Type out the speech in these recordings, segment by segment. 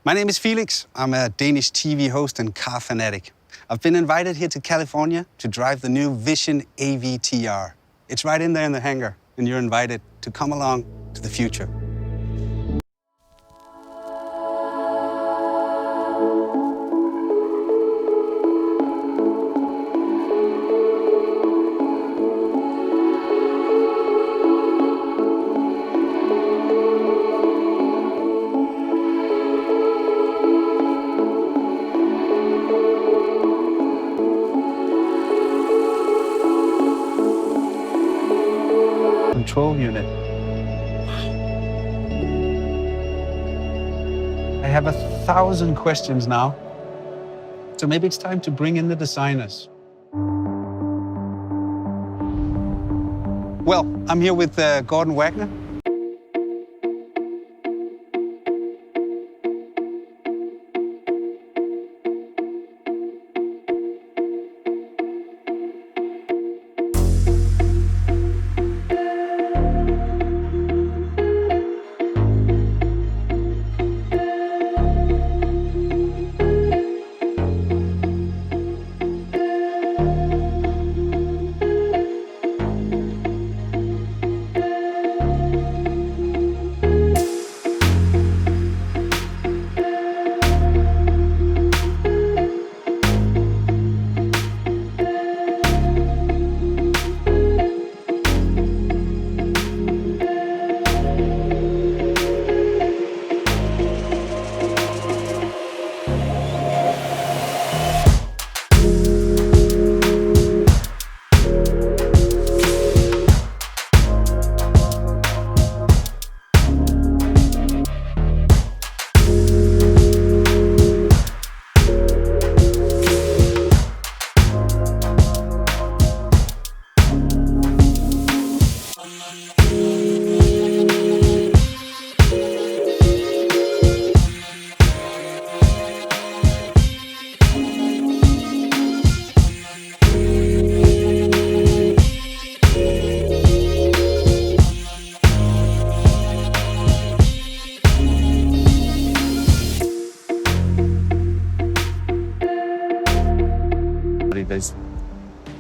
My name is Felix. I'm a Danish TV host and car fanatic. I've been invited here to California to drive the new Vision AVTR. It's right in there in the hangar, and you're invited to come along to the future. Control unit. I have 1,000 questions now. So maybe it's time to bring in the designers. Well, I'm here with Gordon Wagner.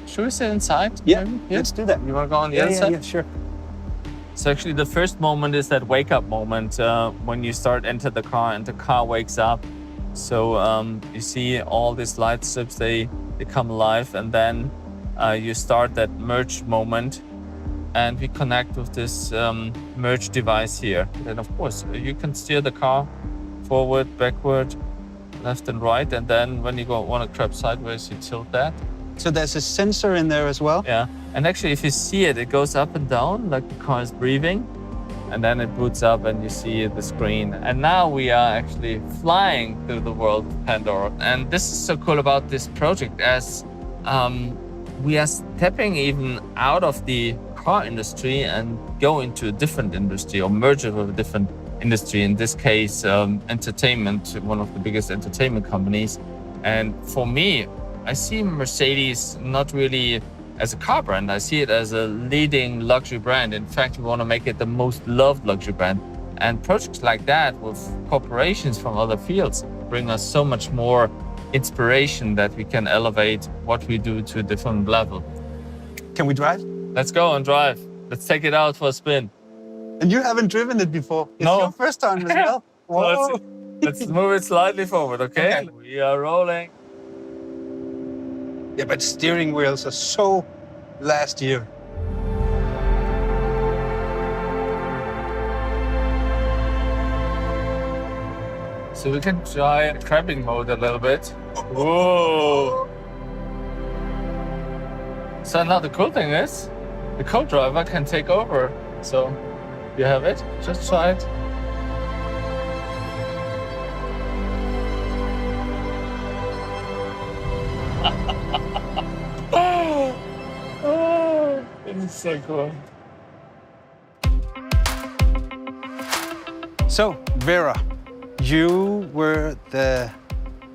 Should we sit inside? Yeah, let's do that. You want to go on the other side? Yeah, sure. So actually the first moment is that wake up moment when you start enter the car and the car wakes up. So you see all these light strips, they come alive, and then you start that merge moment, and we connect with this merge device here. And of course you can steer the car forward, backward, left and right, and then when you want to grab sideways, you tilt that. So there's a sensor in there as well? Yeah, and actually if you see it, it goes up and down like the car is breathing, and then it boots up and you see the screen. And now we are actually flying through the world of Pandora. And this is so cool about this project, as we are stepping even out of the car industry and go into a different industry, or merge it with a different industry, in this case entertainment, one of the biggest entertainment companies. And for me, I see Mercedes not really as a car brand, I see it as a leading luxury brand. In fact, we want to make it the most loved luxury brand. And projects like that with corporations from other fields bring us so much more inspiration that we can elevate what we do to a different level. Can we drive? Let's go and drive. Let's take it out for a spin. And you haven't driven it before. It's No. your first time as well. Whoa. So let's move it slightly forward, okay? We are rolling. Yeah, but steering wheels are so last year. So we can try crabbing mode a little bit. Whoa! So now the cool thing is, the co-driver can take over. So you have it, just try it. Oh, this is so cool. So, Vera, you were the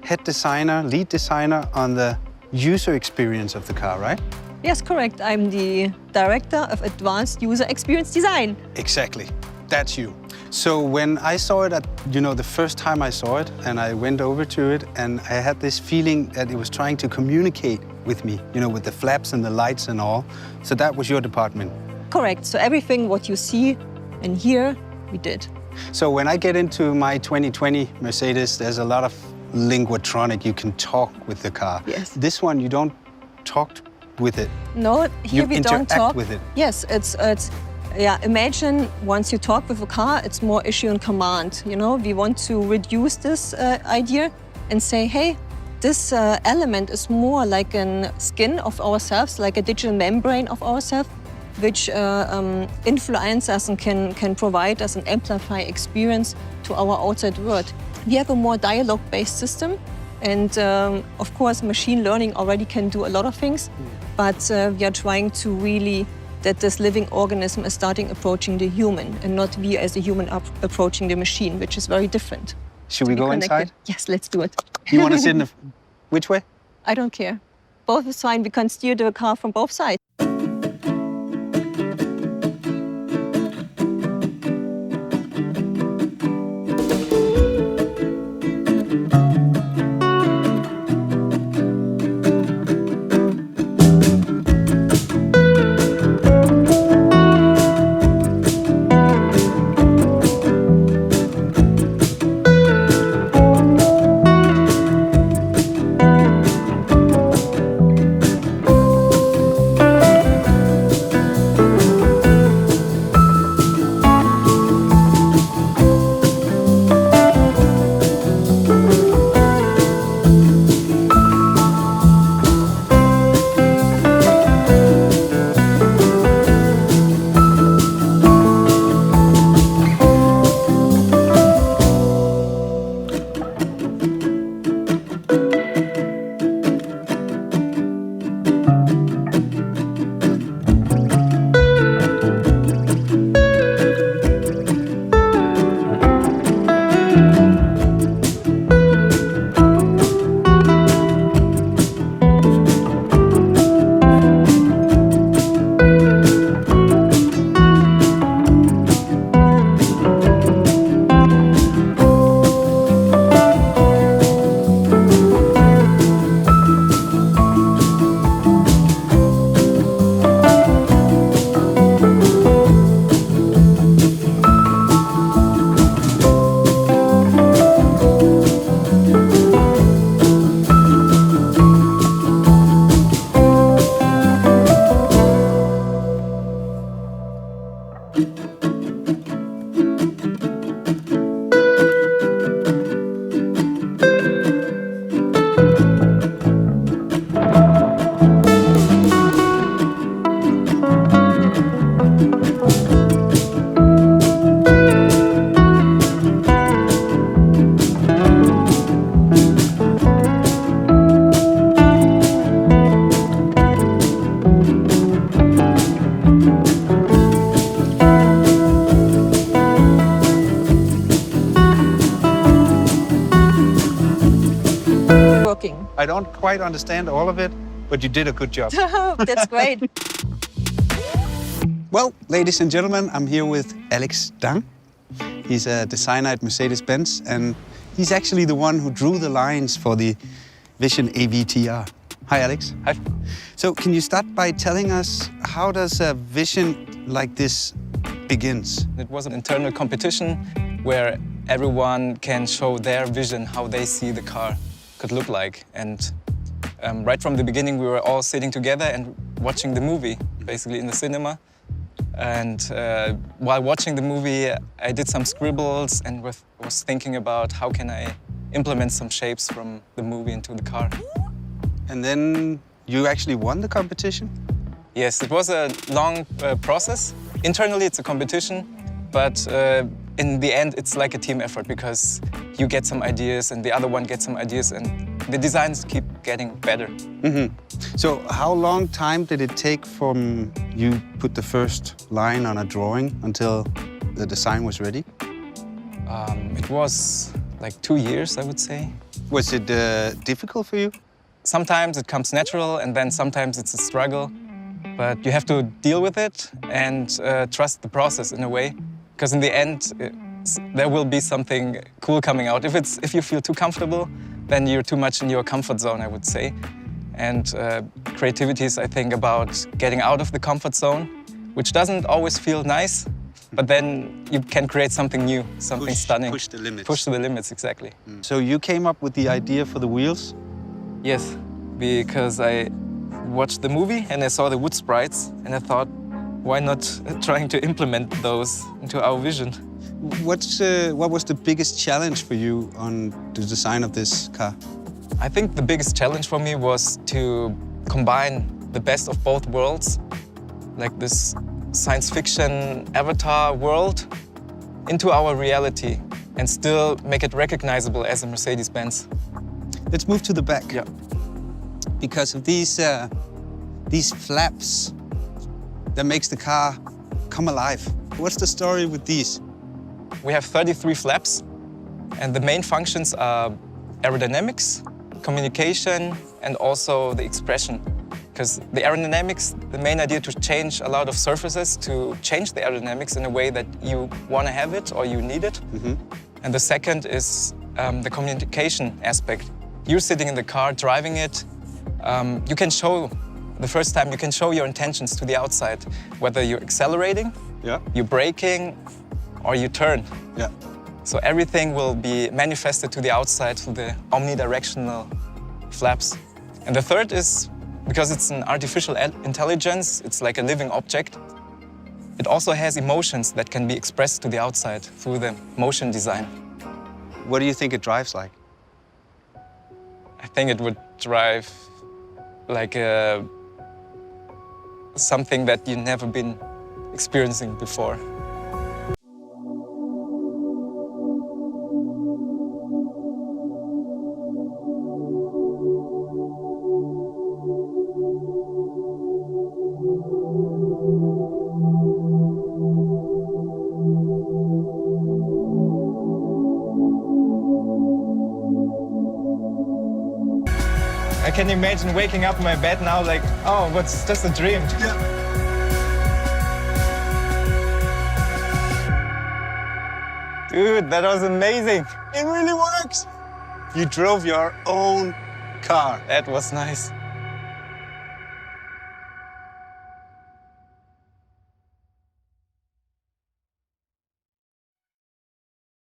head designer, lead designer on the user experience of the car, right? Yes, correct. I'm the Director of Advanced User Experience Design. Exactly. That's you. So when I saw it the first time I saw it, and I went over to it, and I had this feeling that it was trying to communicate with me, with the flaps and the lights and all. So that was your department? Correct. So everything what you see and hear, we did. So when I get into my 2020 Mercedes, there's a lot of linguatronic. You can talk with the car. Yes. This one, you don't talk with it. No, here we don't talk with it. Yes, it's yeah. Imagine once you talk with a car, it's more issue and command. We want to reduce this idea and say, hey, this element is more like a skin of ourselves, like a digital membrane of ourselves, which influence us and can provide us an amplify experience to our outside world. We have a more dialogue-based system, and of course, machine learning already can do a lot of things, but we are trying to really that this living organism is starting approaching the human, and not we as a human approaching the machine, which is very different. Should we go inside? Yes, let's do it. You want to sit in the... Which way? I don't care. Both is fine. We can steer the car from both sides. I don't quite understand all of it, but you did a good job. That's great. Well, ladies and gentlemen, I'm here with Alex Dang. He's a designer at Mercedes-Benz, and he's actually the one who drew the lines for the Vision AVTR. Hi, Alex. Hi. So can you start by telling us how does a vision like this begins? It was an internal competition where everyone can show their vision, how they see the car could look like. And right from the beginning, we were all sitting together and watching the movie, basically in the cinema. And while watching the movie, I did some scribbles and was thinking about how can I implement some shapes from the movie into the car. And then you actually won the competition? Yes, it was a long process. Internally, it's a competition, but in the end, it's like a team effort because you get some ideas and the other one gets some ideas and the designs keep getting better. Mm-hmm. So how long time did it take from you put the first line on a drawing until the design was ready? It was like 2 years, I would say. Was it difficult for you? Sometimes it comes natural and then sometimes it's a struggle. But you have to deal with it and trust the process in a way. Because in the end, there will be something cool coming out. If you feel too comfortable, then you're too much in your comfort zone, I would say. And creativity is, I think, about getting out of the comfort zone, which doesn't always feel nice, but then you can create something new, something stunning. Push the limits. Push to the limits, exactly. So you came up with the idea for the wheels? Yes, because I watched the movie and I saw the wood sprites and I thought, why not trying to implement those into our vision? What was the biggest challenge for you on the design of this car? I think the biggest challenge for me was to combine the best of both worlds, like this science fiction avatar world, into our reality and still make it recognizable as a Mercedes-Benz. Let's move to the back. Yeah. Because of these flaps that makes the car come alive. What's the story with these? We have 33 flaps, and the main functions are aerodynamics, communication, and also the expression. Because the aerodynamics, the main idea to change a lot of surfaces, to change the aerodynamics in a way that you want to have it or you need it. And the second is the communication aspect. You're sitting in the car, driving it. You can show, the first time, you can show your intentions to the outside, whether you're accelerating, you're braking, or you turn. So everything will be manifested to the outside through the omnidirectional flaps. And the third is, because it's an artificial intelligence, it's like a living object, it also has emotions that can be expressed to the outside through the motion design. What do you think it drives like? I think it would drive like something that you've never been experiencing before. I can imagine waking up in my bed now like, oh, what's just a dream. Dude, that was amazing. It really works. You drove your own car. That was nice.